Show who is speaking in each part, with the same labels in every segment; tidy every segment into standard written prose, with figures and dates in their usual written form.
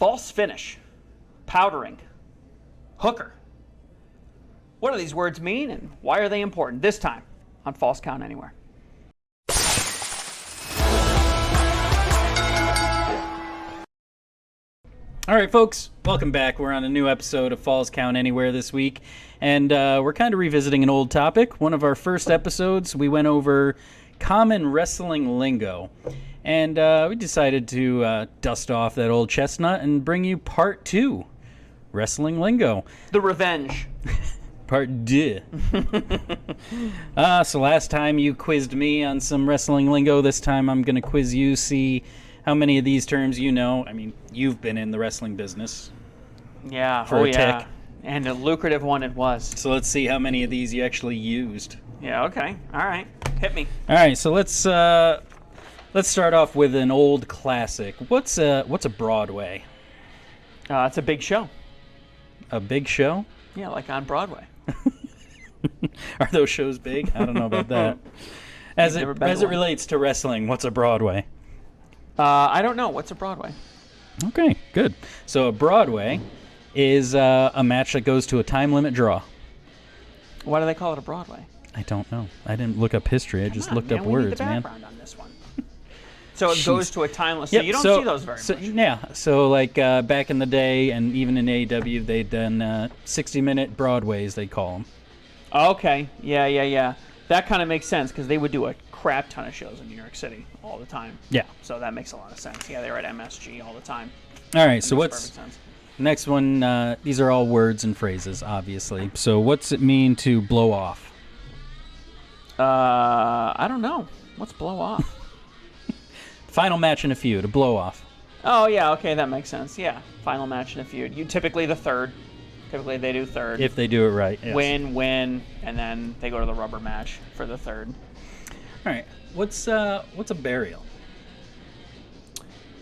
Speaker 1: false finish, powdering, hooker. What do these words mean and why are they important? This time on Falls Count Anywhere.
Speaker 2: All right, folks, welcome back. We're on a new episode of Falls Count Anywhere this week, and we're kind of revisiting an old topic. One of our first episodes, we went over common wrestling lingo, and we decided to dust off that old chestnut and bring you part 2, wrestling lingo.
Speaker 1: The revenge.
Speaker 2: Part 2. So last time you quizzed me on some wrestling lingo. This time I'm going to quiz you, see how many of these terms you know. I mean, you've been in the wrestling business.
Speaker 1: Yeah,
Speaker 2: for a tick.
Speaker 1: And a lucrative one it was.
Speaker 2: So let's see how many of these you actually used.
Speaker 1: Yeah, okay. All right. Hit me.
Speaker 2: All right, so let's start off with an old classic. What's a Broadway?
Speaker 1: It's a big show.
Speaker 2: A big show?
Speaker 1: Yeah, like on Broadway.
Speaker 2: Are those shows big? I don't know about that. As it relates to wrestling, what's a Broadway?
Speaker 1: I don't know. What's a Broadway?
Speaker 2: Okay, good. So a Broadway is a match that goes to a time limit draw.
Speaker 1: Why do they call it a Broadway?
Speaker 2: I don't know. I didn't look up history. I just looked up words,
Speaker 1: man. We need the background on this one. So it goes to a timeless. So you don't see those very much.
Speaker 2: Yeah. So like back in the day, and even in AEW, they'd done 60-minute Broadways. They call them.
Speaker 1: Okay. Yeah. That kind of makes sense because they would do a crap ton of shows in New York City all the time.
Speaker 2: Yeah.
Speaker 1: So that makes a lot of sense. Yeah, they were at MSG all the time.
Speaker 2: All right. So what's next one? These are all words and phrases, obviously. So what's it mean to blow off?
Speaker 1: I don't know. What's blow off?
Speaker 2: Final match in a feud, a blow off.
Speaker 1: Oh yeah, okay, that makes sense. Yeah, final match in a feud. You typically the third. Typically they do third.
Speaker 2: If they do it right. Yes.
Speaker 1: Win, and then they go to the rubber match for the third.
Speaker 2: All right. What's a burial?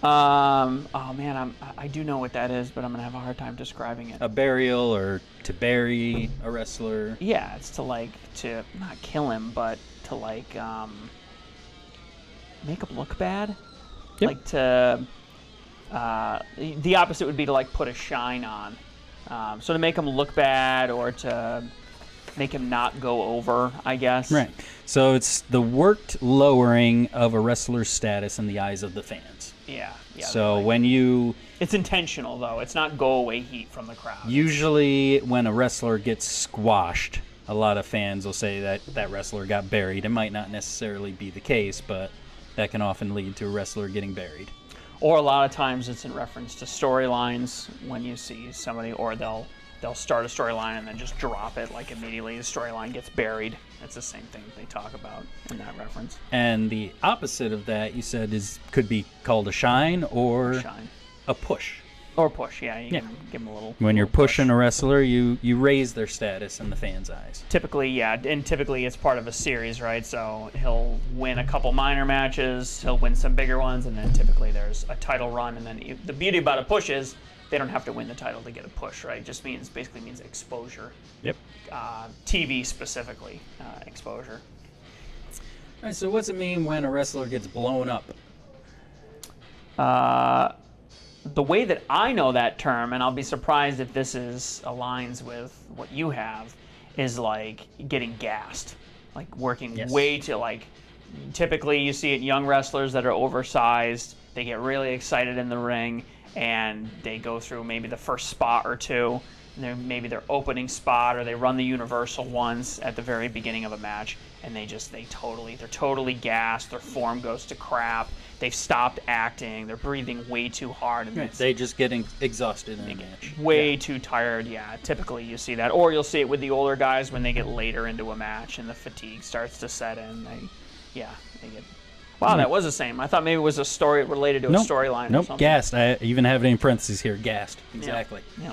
Speaker 1: Oh man, I do know what that is, but I'm gonna have a hard time describing it.
Speaker 2: A burial, or to bury a wrestler.
Speaker 1: Yeah, it's to not kill him, but to make him look bad.
Speaker 2: Yep.
Speaker 1: Like to the opposite would be to put a shine on. So to make him look bad or to make him not go over, I guess.
Speaker 2: Right. So it's the worked lowering of a wrestler's status in the eyes of the fans.
Speaker 1: Yeah.
Speaker 2: So
Speaker 1: it's intentional though. It's not go away heat from the crowd.
Speaker 2: Usually when a wrestler gets squashed, a lot of fans will say that wrestler got buried. It might not necessarily be the case, but that can often lead to a wrestler getting buried.
Speaker 1: Or a lot of times it's in reference to storylines when you see somebody, or they'll start a storyline and then just drop it immediately. The storyline gets buried. It's the same thing they talk about in that reference.
Speaker 2: And the opposite of that, you said, could be called a shine or a push.
Speaker 1: Or push, yeah. You can give them a little.
Speaker 2: When you're pushing a wrestler, you raise their status in the fans' eyes.
Speaker 1: Typically, yeah, and typically it's part of a series, right? So he'll win a couple minor matches, he'll win some bigger ones, and then typically there's a title run. And then the beauty about a push is they don't have to win the title to get a push, right? It just basically means exposure.
Speaker 2: Yep.
Speaker 1: TV specifically, exposure.
Speaker 2: All right, so what's it mean when a wrestler gets blown up?
Speaker 1: The way that I know that term, and I'll be surprised if this aligns with what you have, is getting gassed, working way too typically you see it in young wrestlers that are oversized. They get really excited in the ring and they go through maybe the first spot or two, and maybe their opening spot, or they run the universal once at the very beginning of a match, and they're totally gassed. Their form goes to crap. They've stopped acting. They're breathing way too hard. And
Speaker 2: they just getting exhausted in a match.
Speaker 1: Way too tired, yeah. Typically you see that. Or you'll see it with the older guys when they get later into a match and the fatigue starts to set in. They get... Wow, that was the same. I thought maybe it was a story related to a storyline or something.
Speaker 2: Gassed. I even have it in parentheses here. Gassed. Exactly.
Speaker 1: Yeah.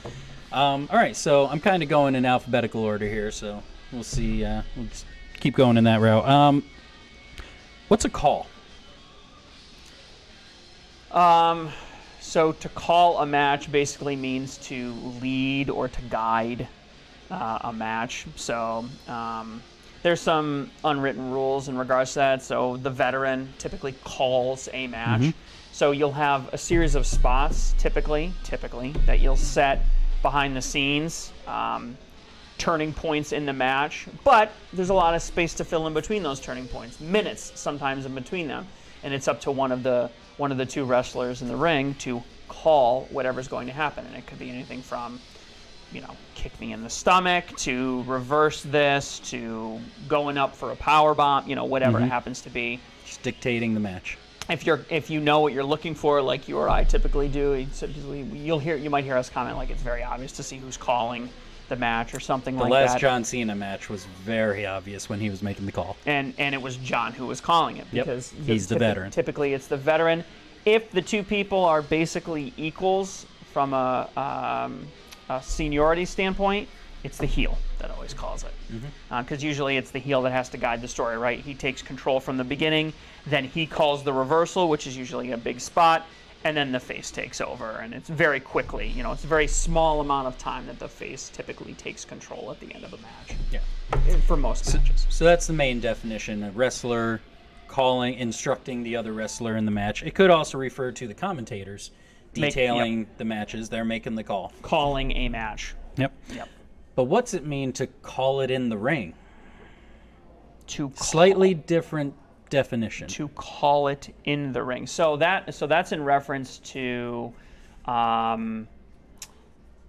Speaker 2: All right, so I'm kind of going in alphabetical order here, so we'll see. We'll just keep going in that route. What's a call?
Speaker 1: So to call a match basically means to lead or to guide a match. So there's some unwritten rules in regards to that. So the veteran typically calls a match. So you'll have a series of spots, typically, that you'll set behind the scenes, turning points in the match. But there's a lot of space to fill in between those turning points, minutes sometimes in between them, and it's up to one of the two wrestlers in the ring to call whatever's going to happen, and it could be anything from, kick me in the stomach to reverse this to going up for a power bomb, whatever it happens to be.
Speaker 2: Just dictating the match.
Speaker 1: If you know what you're looking for, like you or I typically do, you might hear us comment like it's very obvious to see who's calling the match or something like that.
Speaker 2: The last John Cena match was very obvious when he was making the call.
Speaker 1: And it was John who was calling it because
Speaker 2: he's the veteran.
Speaker 1: Typically it's the veteran. If the two people are basically equals from a seniority standpoint, it's the heel that always calls it. Because usually it's the heel that has to guide the story, right? He takes control from the beginning, then he calls the reversal, which is usually a big spot, and then the face takes over. And it's very quickly, it's a very small amount of time that the face typically takes control at the end of a match.
Speaker 2: Yeah.
Speaker 1: For most matches.
Speaker 2: So that's the main definition. A wrestler instructing the other wrestler in the match. It could also refer to the commentators detailing the matches. They're making the call.
Speaker 1: Calling a match.
Speaker 2: Yep. But what's it mean to call it in the ring? Slightly different definition.
Speaker 1: To call it in the ring. So that's in reference to,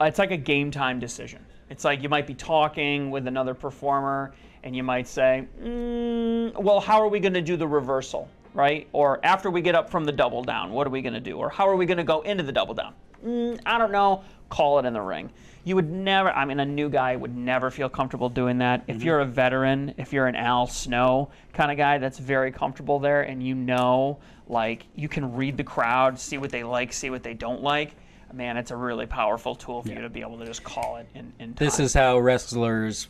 Speaker 1: it's like a game time decision. It's like you might be talking with another performer and you might say, well, how are we going to do the reversal, right? Or after we get up from the double down, what are we going to do? Or how are we going to go into the double down? I don't know. Call it in the ring. You would never, a new guy would never feel comfortable doing that. If you're a veteran, if you're an Al Snow kind of guy that's very comfortable there and you can read the crowd, see what they like, see what they don't like, man, it's a really powerful tool for you to be able to just call it in time.
Speaker 2: This is how wrestlers,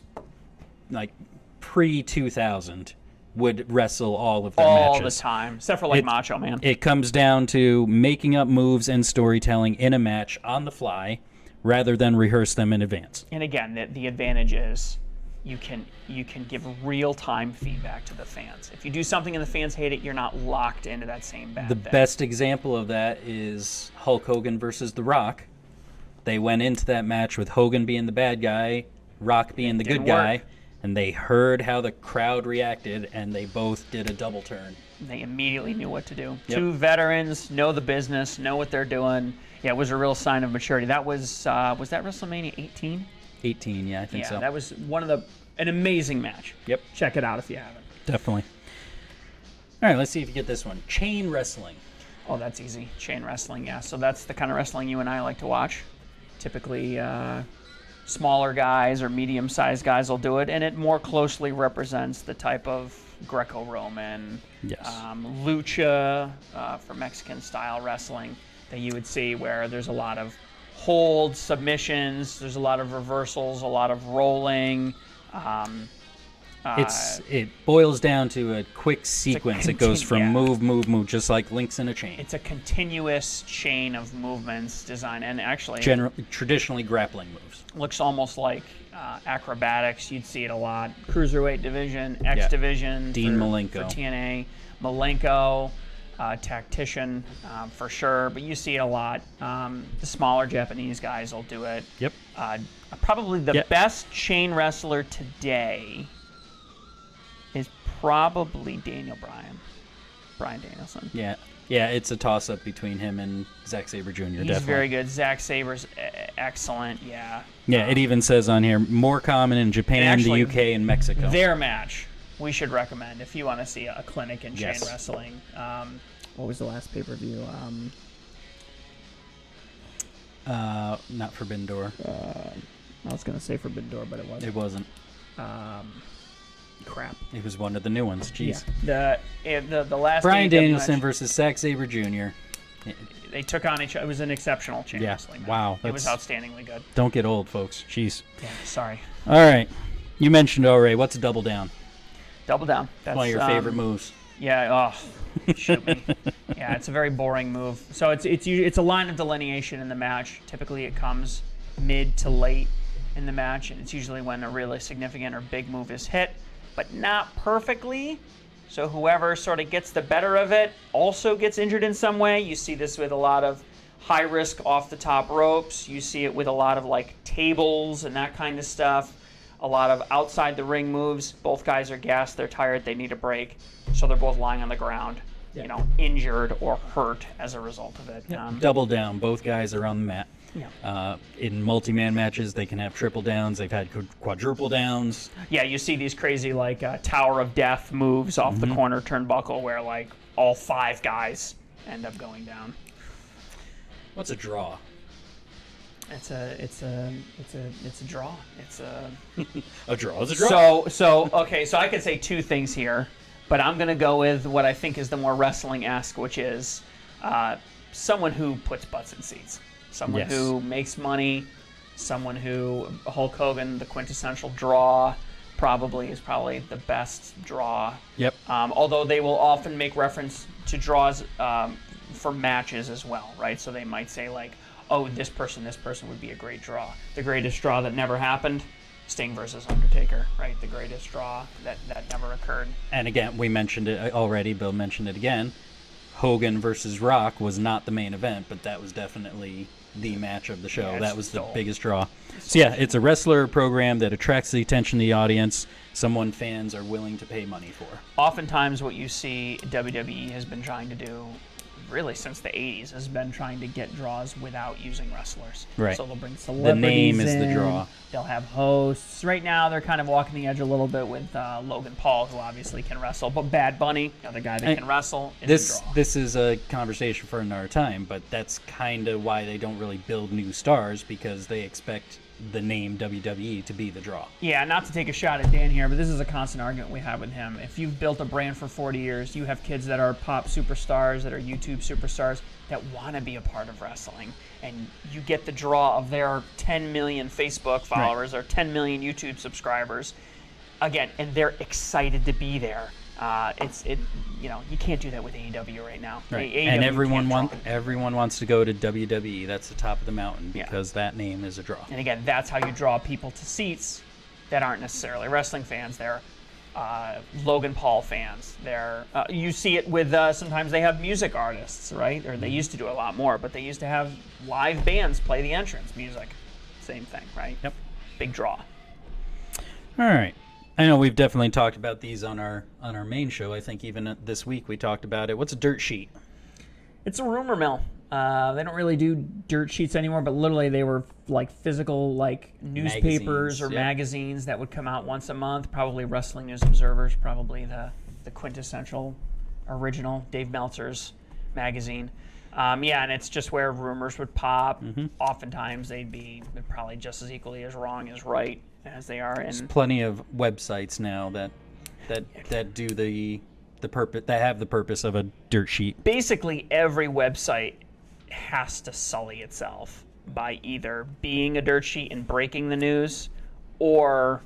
Speaker 2: like pre-2000, would wrestle all of their matches.
Speaker 1: All the time, except for Macho Man.
Speaker 2: It comes down to making up moves and storytelling in a match on the fly, rather than rehearse them in advance.
Speaker 1: And again, the advantage is you can give real-time feedback to the fans. If you do something and the fans hate it, you're not locked into that same bad thing.
Speaker 2: The best example of that is Hulk Hogan versus The Rock. They went into that match with Hogan being the bad guy, Rock being the good guy, and they heard how the crowd reacted, and they both did a double turn.
Speaker 1: They immediately knew what to do. Yep. Two veterans know the business, know what they're doing. Yeah, it was a real sign of maturity. That was that WrestleMania 18?
Speaker 2: 18, yeah, I think so.
Speaker 1: Yeah, that was an amazing match.
Speaker 2: Yep.
Speaker 1: Check it out if you haven't.
Speaker 2: Definitely. All right, let's see if you get this one. Chain wrestling.
Speaker 1: Oh, that's easy. Chain wrestling, yeah. So that's the kind of wrestling you and I like to watch. Typically, smaller guys or medium-sized guys will do it, and it more closely represents the type of Greco-Roman, lucha for Mexican-style wrestling that you would see, where there's a lot of holds, submissions, there's a lot of reversals, a lot of rolling.
Speaker 2: It boils down to a quick sequence. It goes from move, just like links in a chain.
Speaker 1: It's a continuous chain of movements designed, and actually
Speaker 2: traditionally grappling moves.
Speaker 1: Looks almost like acrobatics. You'd see it a lot. Cruiserweight division, X division.
Speaker 2: Dean
Speaker 1: for
Speaker 2: Malenko.
Speaker 1: TNA. Malenko, tactician for sure, but you see it a lot. The smaller Japanese guys will do it.
Speaker 2: Yep.
Speaker 1: Probably the best chain wrestler today is probably Brian Danielson.
Speaker 2: Yeah, it's a toss-up between him and Zack Sabre Jr.
Speaker 1: He's very good. Zack Sabre's excellent, yeah.
Speaker 2: Yeah, it even says on here, more common in Japan, the UK, and Mexico.
Speaker 1: Their match, we should recommend if you want to see a clinic in chain wrestling. What was the last pay-per-view?
Speaker 2: Not Forbidden Door.
Speaker 1: I was going to say Forbidden Door, but it wasn't.
Speaker 2: It wasn't.
Speaker 1: Crap.
Speaker 2: It was one of the new ones. Jeez.
Speaker 1: Yeah. The last
Speaker 2: Brian Danielson match versus Zack Sabre Jr.
Speaker 1: They took on each other. It was an exceptional chain wrestling match.
Speaker 2: Wow.
Speaker 1: It was outstandingly good.
Speaker 2: Don't get old, folks. Jeez.
Speaker 1: Yeah, sorry.
Speaker 2: All right. You mentioned already. What's a double down?
Speaker 1: Double down. That's
Speaker 2: one of your favorite moves.
Speaker 1: Yeah. Oh, shoot me. Yeah, it's a very boring move. So it's a line of delineation in the match. Typically, it comes mid to late in the match, and it's usually when a really significant or big move is hit, but not perfectly. So whoever sort of gets the better of it also gets injured in some way. You see this with a lot of high risk off the top ropes. You see it with a lot of like tables and that kind of stuff. A lot of outside the ring moves. Both guys are gassed, they're tired, they need a break. So they're both lying on the ground, injured or hurt as a result of it.
Speaker 2: Double down. Both guys are on the mat.
Speaker 1: Yeah.
Speaker 2: In multi-man matches, they can have triple downs. They've had quadruple downs.
Speaker 1: Yeah, you see these crazy like Tower of Death moves off the corner turnbuckle where like all 5 guys end up going down.
Speaker 2: What's a draw?
Speaker 1: It's a draw. It's a
Speaker 2: a draw is a draw.
Speaker 1: So I could say 2 things here, but I'm gonna go with what I think is the more wrestling-esque, which is someone who puts butts in seats, someone who makes money, someone who Hulk Hogan, the quintessential draw, is probably the best draw.
Speaker 2: Yep.
Speaker 1: Although they will often make reference to draws for matches as well, right? So they might say like, oh, this person would be a great draw. The greatest draw that never happened, Sting versus Undertaker, right? The greatest draw that never occurred.
Speaker 2: And again, we mentioned it already. Bill mentioned it again. Hogan versus Rock was not the main event, but that was definitely the match of the show.
Speaker 1: Yeah,
Speaker 2: that was the biggest draw. So yeah, it's a wrestler program that attracts the attention of the audience, someone fans are willing to pay money for.
Speaker 1: Oftentimes what you see WWE has been trying to do, really since the 80s, has been trying to get draws without using wrestlers.
Speaker 2: Right.
Speaker 1: So they'll bring celebrities
Speaker 2: The name is
Speaker 1: in,
Speaker 2: the draw.
Speaker 1: They'll have hosts. Right now they're kind of walking the edge a little bit with Logan Paul, who obviously can wrestle, but Bad Bunny, the guy that can wrestle, is a draw.
Speaker 2: This is a conversation for another time, but that's kind of why they don't really build new stars, because they expect the name WWE to be the draw.
Speaker 1: Yeah, not to take a shot at Dan here, but this is a constant argument we have with him. If you've built a brand for 40 years, you have kids that are pop superstars, that are YouTube superstars, that want to be a part of wrestling, and you get the draw of their 10 million Facebook followers or 10 million YouTube subscribers, again, and they're excited to be there. You can't do that with AEW right now.
Speaker 2: Right.
Speaker 1: AEW
Speaker 2: And everyone wants to go to WWE. That's the top of the mountain because that name is a draw.
Speaker 1: And again, that's how you draw people to seats that aren't necessarily wrestling fans. They're Logan Paul fans. You see it with sometimes they have music artists, right? Or they used to do a lot more, but they used to have live bands play the entrance music. Same thing, right?
Speaker 2: Yep.
Speaker 1: Big draw.
Speaker 2: All right. I know we've definitely talked about these on our main show. I think even this week we talked about it. What's a dirt sheet?
Speaker 1: It's a rumor mill. They don't really do dirt sheets anymore, but literally they were like physical like newspapers or magazines that would come out once a month. Probably Wrestling News Observer's probably the quintessential original Dave Meltzer's magazine. And it's just where rumors would pop. Oftentimes they're probably just as equally as wrong as right as they are.
Speaker 2: There's plenty of websites now that do the purpose, that have the purpose of a dirt sheet.
Speaker 1: Basically, every website has to sully itself by either being a dirt sheet and breaking the news, or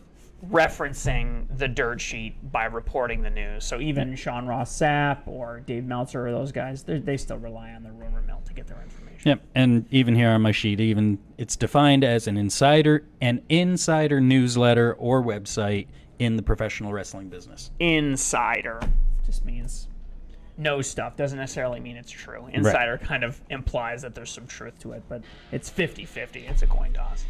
Speaker 1: referencing the dirt sheet by reporting the news. So even Sean Ross Sapp or Dave Meltzer or those guys, they still rely on the rumor mill to get their information.
Speaker 2: Yep, and even here on my sheet, it's defined as an insider newsletter or website in the professional wrestling business.
Speaker 1: Insider just means knows stuff, doesn't necessarily mean it's true. Insider kind of implies that there's some truth to it, but it's 50-50. It's a coin toss.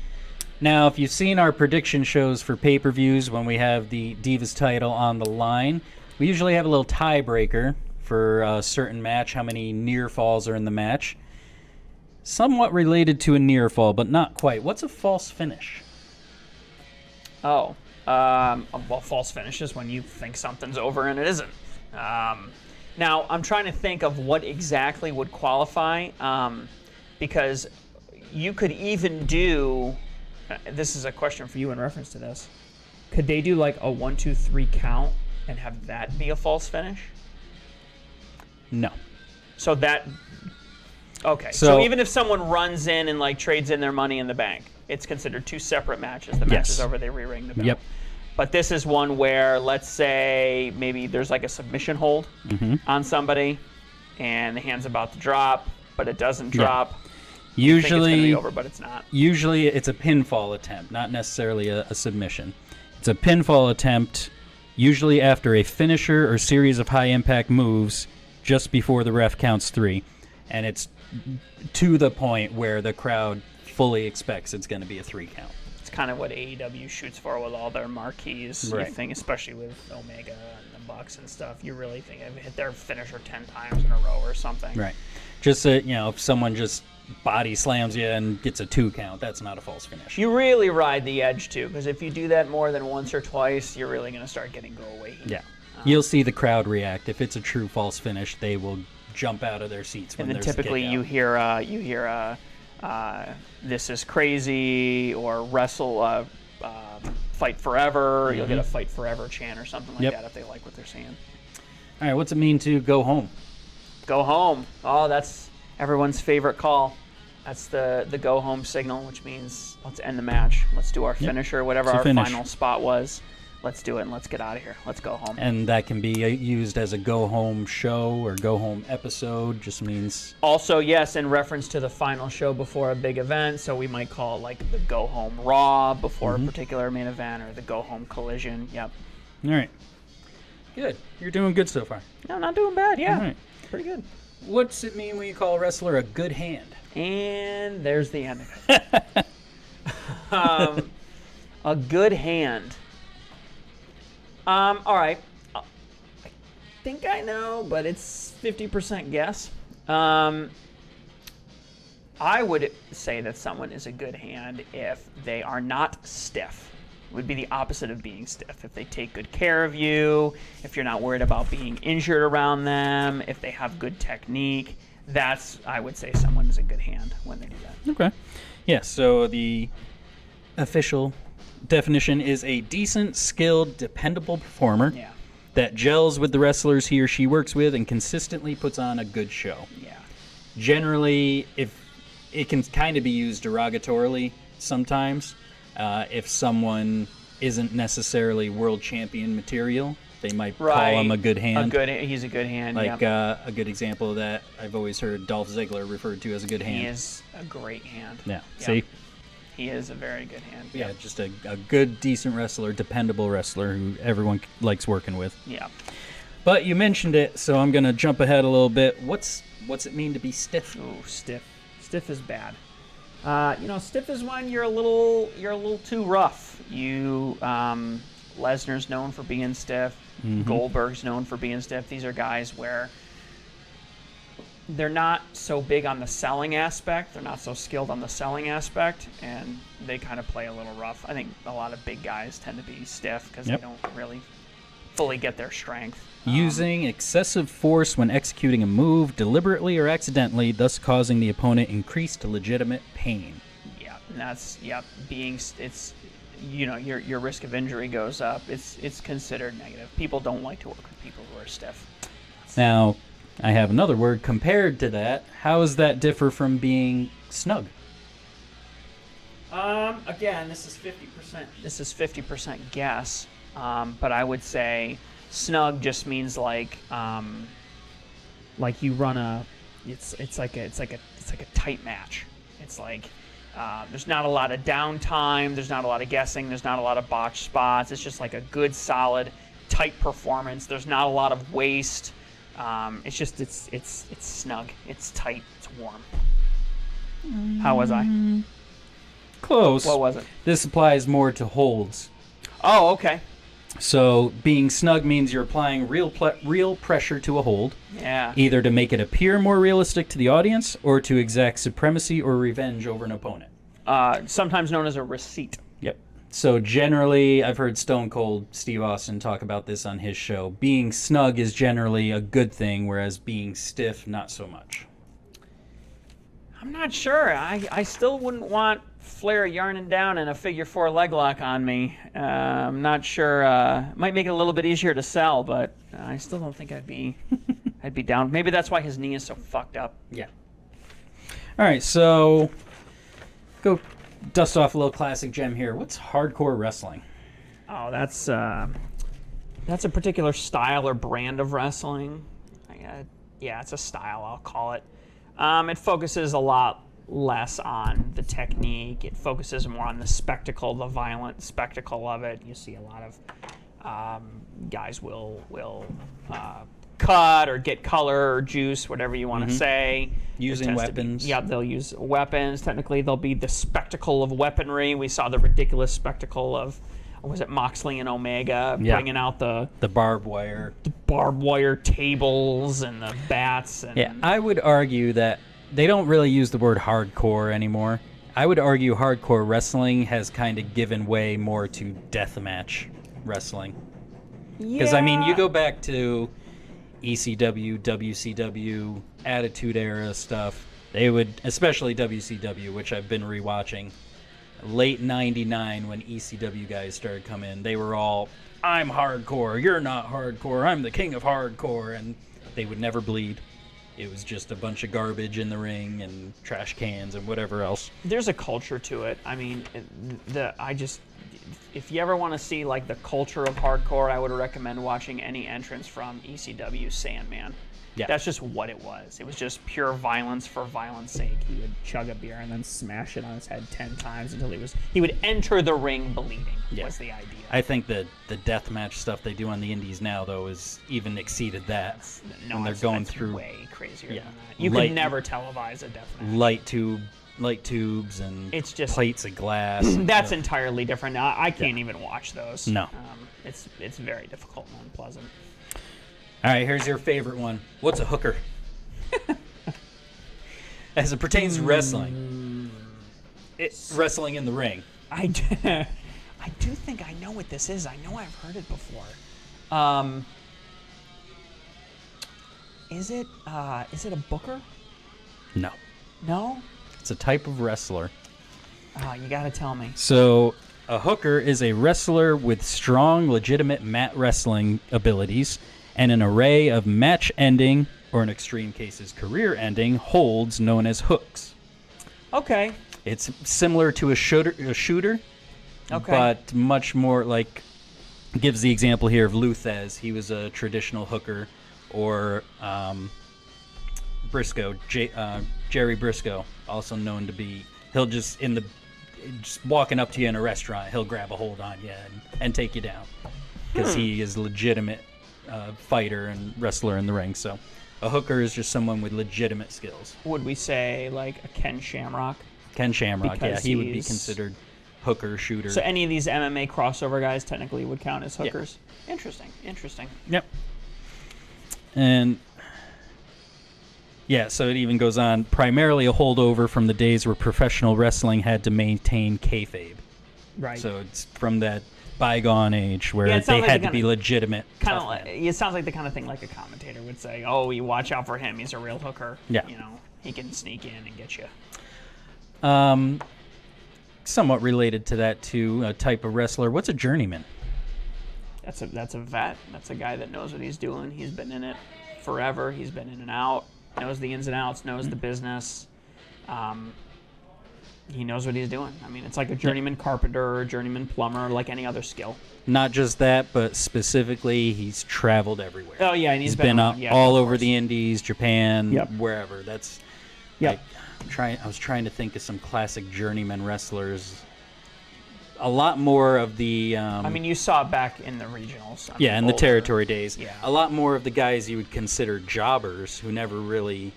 Speaker 2: Now, if you've seen our prediction shows for pay-per-views when we have the Divas title on the line, we usually have a little tiebreaker for a certain match, how many near falls are in the match. Somewhat related to a near fall, but not quite. What's a false finish?
Speaker 1: Well, false finish is when you think something's over and it isn't. Now, I'm trying to think of what exactly would qualify, because you could even do, this is a question for you in reference to this, could they do like a 1, 2, 3 count and have that be a false finish?
Speaker 2: No.
Speaker 1: So that... Okay, so even if someone runs in and like trades in their money in the bank, it's considered 2 separate matches. The match is over, they re-ring the bell.
Speaker 2: Yep.
Speaker 1: But this is one where, let's say, maybe there's like a submission hold on somebody, and the hand's about to drop, but it doesn't drop. You think it's going to be over, but it's not.
Speaker 2: Usually it's a pinfall attempt, not necessarily a submission. It's a pinfall attempt. usually after a finisher or series of high-impact moves just before the ref counts 3. And it's to the point where the crowd fully expects it's going to be a 3 count.
Speaker 1: It's kind of what AEW shoots for with all their marquees.
Speaker 2: Right.
Speaker 1: You think, especially with Omega and the Bucks and stuff, you really think they've hit their finisher 10 times in a row or something.
Speaker 2: Right. Just, if someone just body slams you and gets a 2 count, that's not a false finish.
Speaker 1: You really ride the edge, too, because if you do that more than once or twice, you're really going to start getting go-away heat.
Speaker 2: Yeah. You'll see the crowd react. If it's a true false finish, they will jump out of their seats when
Speaker 1: and then
Speaker 2: there's
Speaker 1: typically you hear this is crazy, or wrestle fight forever.
Speaker 2: Mm-hmm.
Speaker 1: You'll get a fight forever chant or something like that if they like what they're saying.
Speaker 2: All right, what's it mean to go home?
Speaker 1: Go home. Oh, that's everyone's favorite call. That's the go home signal, which means let's end the match. Let's do our finisher, whatever our final spot was. Let's do it and let's get out of here. Let's go home.
Speaker 2: And that can be used as a go-home show or go-home episode. Just means...
Speaker 1: Also, yes, in reference to the final show before a big event. So we might call it like the go-home Raw before a particular main event, or the go-home Collision. Yep.
Speaker 2: All right. Good. You're doing good so far.
Speaker 1: No, not doing bad. Yeah.
Speaker 2: All right.
Speaker 1: Pretty good.
Speaker 2: What's it mean when you call a wrestler a good hand?
Speaker 1: And there's the end of it. A good hand. All right. I think I know, but it's 50% guess. I would say that someone is a good hand if they are not stiff. It would be the opposite of being stiff. If they take good care of you, if you're not worried about being injured around them, if they have good technique, that's, I would say, someone is a good hand when they do that.
Speaker 2: Okay. Yeah, so the official definition is a decent, skilled, dependable performer that gels with the wrestlers he or she works with and consistently puts on a good show.
Speaker 1: Yeah.
Speaker 2: Generally, if it can kind of be used derogatorily sometimes, if someone isn't necessarily world champion material, they might call him a good hand.
Speaker 1: He's a good hand.
Speaker 2: Like a good example of that, I've always heard Dolph Ziggler referred to as a good hand.
Speaker 1: He is a great hand.
Speaker 2: Yeah.
Speaker 1: Yep.
Speaker 2: See?
Speaker 1: He is a very good hand.
Speaker 2: Yeah,
Speaker 1: Yep.
Speaker 2: just a good, decent wrestler, dependable wrestler who everyone likes working with.
Speaker 1: Yeah.
Speaker 2: But you mentioned it, so I'm going to jump ahead a little bit. What's it mean to be stiff?
Speaker 1: Ooh, stiff. Stiff is bad. Stiff is when you're a little too rough. Lesnar's known for being stiff.
Speaker 2: Mm-hmm.
Speaker 1: Goldberg's known for being stiff. These are guys where they're not so big on the selling aspect. They're not so skilled on the selling aspect, and they kind of play a little rough. I think a lot of big guys tend to be stiff because they don't really fully get their strength.
Speaker 2: Using excessive force when executing a move, deliberately or accidentally, thus causing the opponent increased legitimate pain.
Speaker 1: Yeah, and that's your risk of injury goes up. It's considered negative. People don't like to work with people who are stiff.
Speaker 2: Now, I have another word compared to that. How does that differ from being snug?
Speaker 1: Again, this is 50%. This is 50% guess. But I would say snug just means like you run a. It's like a tight match. It's like there's not a lot of downtime. There's not a lot of guessing. There's not a lot of botched spots. It's just like a good, solid, tight performance. There's not a lot of waste. It's snug. It's tight. It's warm. How was I?
Speaker 2: Close.
Speaker 1: What was it?
Speaker 2: This applies more to holds.
Speaker 1: Oh, okay.
Speaker 2: So being snug means you're applying real pressure to a hold.
Speaker 1: Yeah.
Speaker 2: Either to make it appear more realistic to the audience or to exact supremacy or revenge over an opponent.
Speaker 1: Sometimes known as a receipt.
Speaker 2: Yep. So generally, I've heard Stone Cold Steve Austin talk about this on his show. Being snug is generally a good thing, whereas being stiff, not so much.
Speaker 1: I'm not sure. I still wouldn't want Flair yarning down in a figure 4 leg lock on me. I'm not sure. Might make it a little bit easier to sell, but I still don't think I'd be down. Maybe that's why his knee is so fucked up.
Speaker 2: Yeah. All right, so go dust off a little classic gem here. What's hardcore wrestling?
Speaker 1: Oh, that's a particular style or brand of wrestling. Yeah, it's a style, I'll call it. It focuses a lot less on the technique. It focuses more on the spectacle, the violent spectacle of it. You see a lot of Guys will cut or get color or juice, whatever you want to say.
Speaker 2: Using weapons.
Speaker 1: They'll use weapons. Technically, they'll be the spectacle of weaponry. We saw the ridiculous spectacle of, was it Moxley and Omega bringing out the
Speaker 2: barbed wire,
Speaker 1: tables and the bats. And
Speaker 2: I would argue that they don't really use the word hardcore anymore. I would argue hardcore wrestling has kind of given way more to deathmatch wrestling. Because, I mean, you go back to ECW, WCW, Attitude Era stuff. They would, especially WCW, which I've been rewatching, late 99 when ECW guys started coming in, they were all, I'm hardcore, you're not hardcore, I'm the king of hardcore, and they would never bleed. It was just a bunch of garbage in the ring and trash cans and whatever else.
Speaker 1: There's a culture to it. I mean, if you ever want to see like the culture of hardcore, I would recommend watching any entrance from ECW Sandman.
Speaker 2: Yeah.
Speaker 1: That's just what it was. It was just pure violence for violence sake. He would chug a beer and then smash it on his head 10 times until he would enter the ring bleeding. Was the idea.
Speaker 2: I think that the deathmatch stuff they do on the indies now, though, is even exceeded that.
Speaker 1: No,
Speaker 2: they're going through
Speaker 1: way crazier than that. You could never televise a deathmatch.
Speaker 2: Light tubes and
Speaker 1: it's just
Speaker 2: plates of glass.
Speaker 1: That's entirely different. I can't even watch those.
Speaker 2: No.
Speaker 1: It's very difficult and unpleasant.
Speaker 2: All right, here's your favorite one. What's a hooker? As it pertains to wrestling. Wrestling in the ring.
Speaker 1: I do think I know what this is. I know I've heard it before. Is it a booker?
Speaker 2: No.
Speaker 1: No?
Speaker 2: It's a type of wrestler.
Speaker 1: You gotta tell me.
Speaker 2: So, a hooker is a wrestler with strong, legitimate mat wrestling abilities and an array of match-ending, or in extreme cases, career-ending, holds known as hooks.
Speaker 1: Okay.
Speaker 2: It's similar to a shooter,
Speaker 1: okay,
Speaker 2: but much more like, gives the example here of Luthez. He was a traditional hooker, or Briscoe, Jerry Briscoe, also known to be, he'll just walking up to you in a restaurant, he'll grab a hold on you and take you down because he is legitimate fighter and wrestler in the ring. So a hooker is just someone with legitimate skills.
Speaker 1: Would we say like a Ken Shamrock?
Speaker 2: Ken Shamrock,
Speaker 1: Because
Speaker 2: he would be considered hooker, shooter.
Speaker 1: So any of these MMA crossover guys technically would count as hookers? Yeah. Interesting.
Speaker 2: Yep. And yeah, so it even goes on, primarily a holdover from the days where professional wrestling had to maintain kayfabe.
Speaker 1: Right.
Speaker 2: So it's from that bygone age where they had to be legitimate.
Speaker 1: It sounds like the kind of thing like a commentator would say, "Oh, you watch out for him. He's a real hooker.
Speaker 2: Yeah.
Speaker 1: You know, he can sneak in and get you."
Speaker 2: Somewhat related to that too, a type of wrestler. What's a journeyman?
Speaker 1: That's a vet. That's a guy that knows what he's doing. He's been in it forever. He's been in and out. Knows the ins and outs. Knows the business. He knows what he's doing. I mean, it's like a journeyman carpenter or a journeyman plumber, like any other skill.
Speaker 2: Not just that, but specifically, he's traveled everywhere.
Speaker 1: Oh yeah, and
Speaker 2: he's been all over the Indies, Japan,
Speaker 1: Yep.
Speaker 2: wherever. That's I was trying to think of some classic journeyman wrestlers. A lot more of the.
Speaker 1: I mean, you saw it back in the regionals.
Speaker 2: In the territory days.
Speaker 1: Yeah.
Speaker 2: A lot more of the guys you would consider jobbers who never really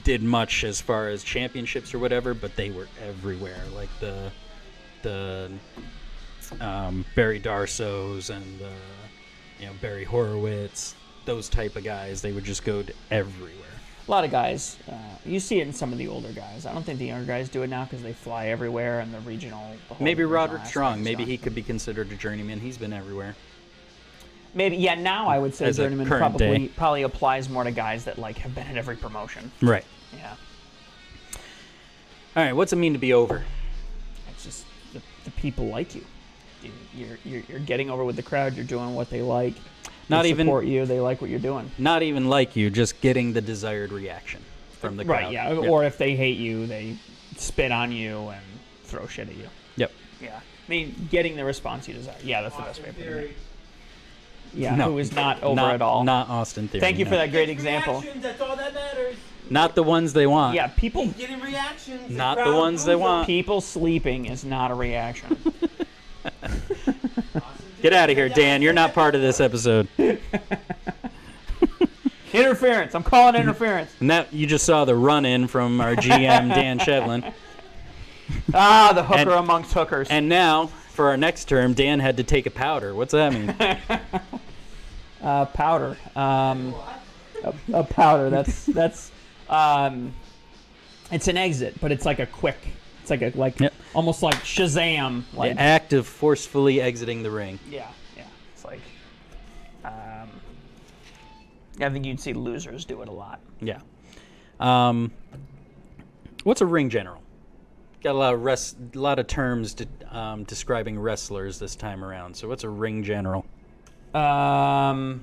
Speaker 2: did much as far as championships or whatever, but they were everywhere. Like the Barry Darsos and Barry Horowitz, those type of guys. They would just go to everywhere.
Speaker 1: A lot of guys, you see it in some of the older guys. I don't think the younger guys do it now because they fly everywhere and the regional.
Speaker 2: Maybe Roderick Strong. Maybe he could be considered a journeyman. He's been everywhere.
Speaker 1: Maybe, yeah. Now I would say
Speaker 2: As a
Speaker 1: journeyman
Speaker 2: current day.
Speaker 1: probably applies more to guys that like have been at every promotion.
Speaker 2: Right.
Speaker 1: Yeah.
Speaker 2: All right. What's it mean to be over?
Speaker 1: It's just the people like you. You're getting over with the crowd. You're doing what they like. They support you. They like what you're doing.
Speaker 2: Not even like you, just getting the desired reaction from the crowd.
Speaker 1: Right. Yeah. Or if they hate you, they spit on you and throw shit at you.
Speaker 2: Yep.
Speaker 1: Yeah. I mean, getting the response you desire. Yeah, that's the best way of putting it. Yeah,
Speaker 2: No.
Speaker 1: who is not over at all.
Speaker 2: Not Austin Theory.
Speaker 1: Thank you for that great example.
Speaker 3: Reactions, that's all that matters.
Speaker 2: Not the ones they want.
Speaker 1: Yeah, people
Speaker 3: Getting reactions.
Speaker 2: Not the ones they want.
Speaker 1: sleeping is not a reaction.
Speaker 3: Austin
Speaker 2: Get out of here, Dan. You're not part of this episode.
Speaker 1: Interference. I'm calling interference.
Speaker 2: And that you just saw the run-in from our GM, Dan Shevlin.
Speaker 1: The hooker amongst hookers.
Speaker 2: And now, for our next term, Dan had to take a powder. What's that mean?
Speaker 1: Powder. A powder. That's it's an exit, but it's like a quick. It's like
Speaker 2: Yep.
Speaker 1: almost like Shazam. Like
Speaker 2: The act of forcefully exiting the ring.
Speaker 1: yeah. It's like I think you'd see losers do it a lot.
Speaker 2: Yeah. What's a ring general? Got a lot of terms describing wrestlers this time around. So what's a ring general?
Speaker 1: I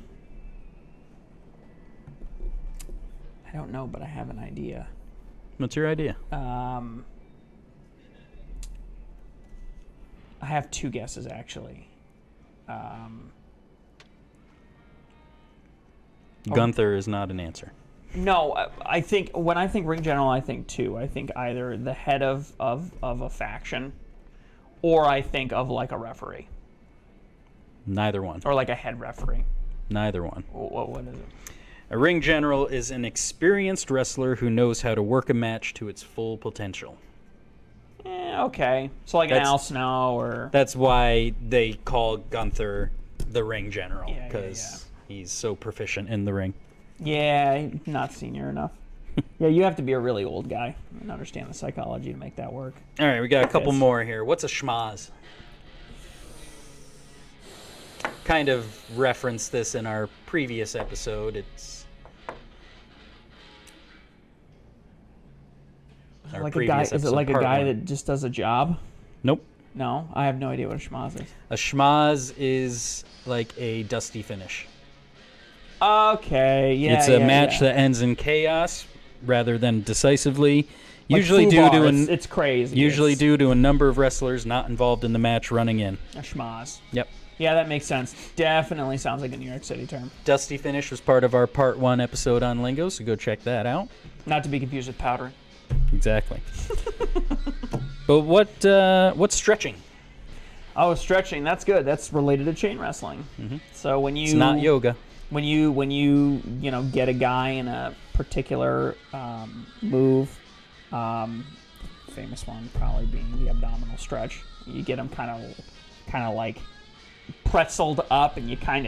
Speaker 1: don't know, but I have an idea.
Speaker 2: What's your idea?
Speaker 1: I have two guesses actually.
Speaker 2: Gunther is not an answer.
Speaker 1: No, I think when I think ring general, I think two. I think either the head of a faction, or I think of like a referee,
Speaker 2: Neither one.
Speaker 1: or like a head referee.
Speaker 2: Neither one.
Speaker 1: What is it?
Speaker 2: A ring general is an experienced wrestler who knows how to work a match to its full potential.
Speaker 1: Okay, so like an
Speaker 2: That's-
Speaker 1: Al Snow or
Speaker 2: That's why they call Gunther the ring general,
Speaker 1: Yeah,
Speaker 2: because he's so proficient in the ring.
Speaker 1: yeah, not senior enough. Yeah, you have to be a really old guy and understand the psychology to make that work.
Speaker 2: All right, we got a couple
Speaker 1: Yes.
Speaker 2: more here. What's a schmaz? Kind of referenced this in our previous episode. It's our
Speaker 1: Like a guy?
Speaker 2: previous
Speaker 1: Is it
Speaker 2: episode,
Speaker 1: like a
Speaker 2: part
Speaker 1: guy
Speaker 2: one.
Speaker 1: that just does a job?
Speaker 2: Nope.
Speaker 1: No, I have no idea what a schmaz is.
Speaker 2: A schmaz is like a dusty finish.
Speaker 1: Okay, yeah,
Speaker 2: It's a
Speaker 1: yeah,
Speaker 2: match
Speaker 1: yeah.
Speaker 2: that ends in chaos rather than decisively.
Speaker 1: Like
Speaker 2: Usually due
Speaker 1: Fubar,
Speaker 2: to
Speaker 1: it's crazy.
Speaker 2: usually
Speaker 1: It's
Speaker 2: due to a number of wrestlers not involved in the match running in.
Speaker 1: a schmaz.
Speaker 2: Yep.
Speaker 1: Yeah, that makes sense. Definitely sounds like a New York City term.
Speaker 2: Dusty finish was part of our part 1 episode on Lingo, so go check that out.
Speaker 1: Not to be confused with powdering.
Speaker 2: Exactly. But what's stretching?
Speaker 1: Oh, stretching. That's good. That's related to chain wrestling. So when you
Speaker 2: It's not yoga.
Speaker 1: when you get a guy in a particular move, famous one probably being the abdominal stretch. You get him kind of like pretzeled up, and you kind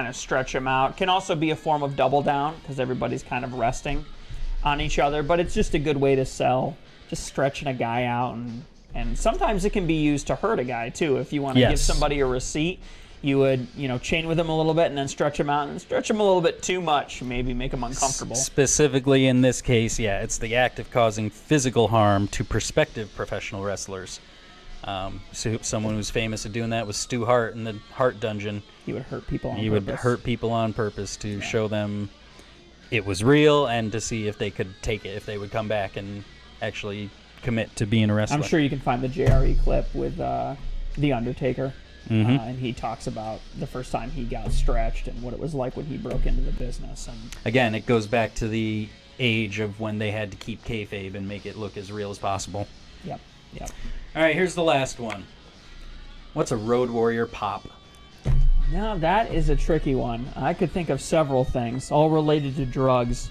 Speaker 1: of stretch him out. Can also be a form of double down because everybody's kind of resting on each other, but it's just a good way to sell, just stretching a guy out, and sometimes it can be used to hurt a guy too. If you want to give
Speaker 2: Yes.
Speaker 1: somebody a receipt, you would chain with him a little bit and then stretch him out, and stretch him a little bit too much, maybe make him uncomfortable.
Speaker 2: Specifically in this case, yeah, it's the act of causing physical harm to prospective professional wrestlers. So someone who's famous at doing that was Stu Hart in the Hart Dungeon.
Speaker 1: He would hurt people on
Speaker 2: He
Speaker 1: purpose.
Speaker 2: would hurt people on purpose to show them it was real and to see if they could take it, if they would come back and actually commit to being a wrestler.
Speaker 1: I'm sure you can find the JRE clip with The Undertaker. And he talks about the first time he got stretched and what it was like when he broke into the business. And
Speaker 2: Again, it goes back to the age of when they had to keep kayfabe and make it look as real as possible.
Speaker 1: Yep.
Speaker 2: All right, here's the last one. What's a Road Warrior pop?
Speaker 1: Now that is a tricky one. I could think of several things, all related to drugs.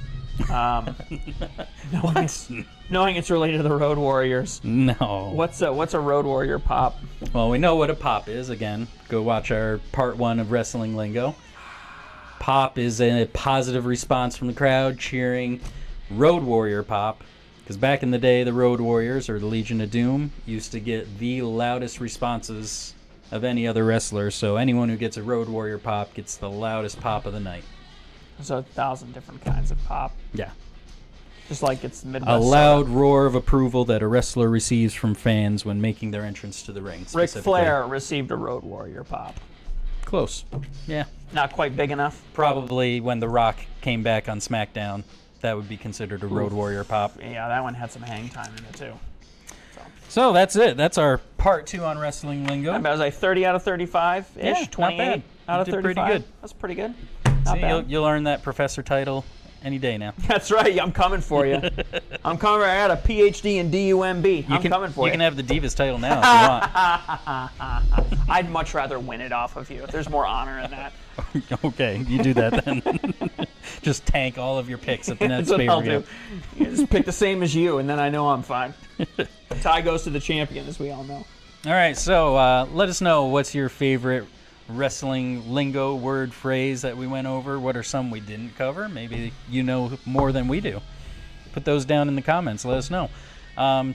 Speaker 1: Knowing it's related to the Road Warriors.
Speaker 2: No.
Speaker 1: What's a Road Warrior pop?
Speaker 2: Well, we know what a pop is. Again, go watch our part 1 of Wrestling Lingo. Pop is a positive response from the crowd cheering Road Warrior pop. Because back in the day, the Road Warriors, or the Legion of Doom, used to get the loudest responses of any other wrestler. So anyone who gets a Road Warrior pop gets the loudest pop of the night.
Speaker 1: There's 1,000 different kinds of pop.
Speaker 2: Yeah.
Speaker 1: Just like it's Midwest.
Speaker 2: A loud
Speaker 1: soda.
Speaker 2: roar of approval that a wrestler receives from fans when making their entrance to the ring.
Speaker 1: Ric
Speaker 2: specifically.
Speaker 1: Flair received a Road Warrior pop.
Speaker 2: Close. Yeah.
Speaker 1: Not quite big enough.
Speaker 2: Probably when The Rock came back on SmackDown, that would be considered a Road Warrior pop.
Speaker 1: Yeah, that one had some hang time in it too.
Speaker 2: So that's it. That's our part 2 on Wrestling Lingo.
Speaker 1: I was like 30 out of 35 ish,
Speaker 2: Yeah, not
Speaker 1: 28
Speaker 2: bad.
Speaker 1: out of
Speaker 2: You did
Speaker 1: 35.
Speaker 2: pretty good.
Speaker 1: That's pretty good.
Speaker 2: See,
Speaker 1: Not bad.
Speaker 2: you'll earn that professor title any day now.
Speaker 1: That's right. I'm coming for you. I'm coming. I got a PhD in DUMB. I'm coming for you.
Speaker 2: You can have the Divas title now if you want.
Speaker 1: I'd much rather win it off of you. There's more honor in that.
Speaker 2: Okay, you do that then. Just tank all of your picks at the next
Speaker 1: That's what I'll
Speaker 2: pay-per-view.
Speaker 1: do. Just pick the same as you, and then I know I'm fine. Tie goes to the champion, as we all know.
Speaker 2: All right, so let us know what's your favorite wrestling lingo word phrase that we went over. What are some we didn't cover? Maybe you know more than we do. Put those down in the comments. Let us know.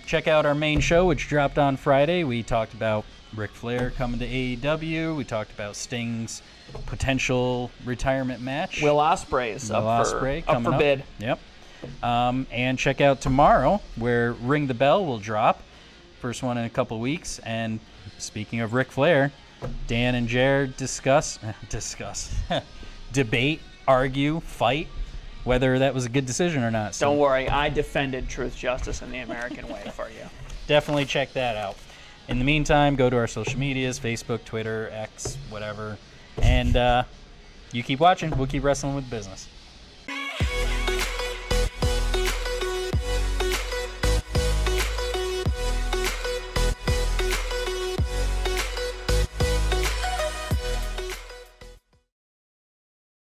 Speaker 2: Check out our main show, which dropped on Friday. We talked about Ric Flair coming to AEW. We talked about Sting's potential retirement match.
Speaker 1: Will Ospreay's up for bid.
Speaker 2: Yep. And check out tomorrow, where Ring the Bell will drop. First one in a couple weeks. And speaking of Ric Flair, Dan and Jared discuss, debate, argue, fight whether that was a good decision or not. So
Speaker 1: don't worry, I defended truth, justice, and the American way for you.
Speaker 2: Definitely check that out. In the meantime, go to our social medias, Facebook, Twitter, X, whatever. And you keep watching. We'll keep wrestling with business.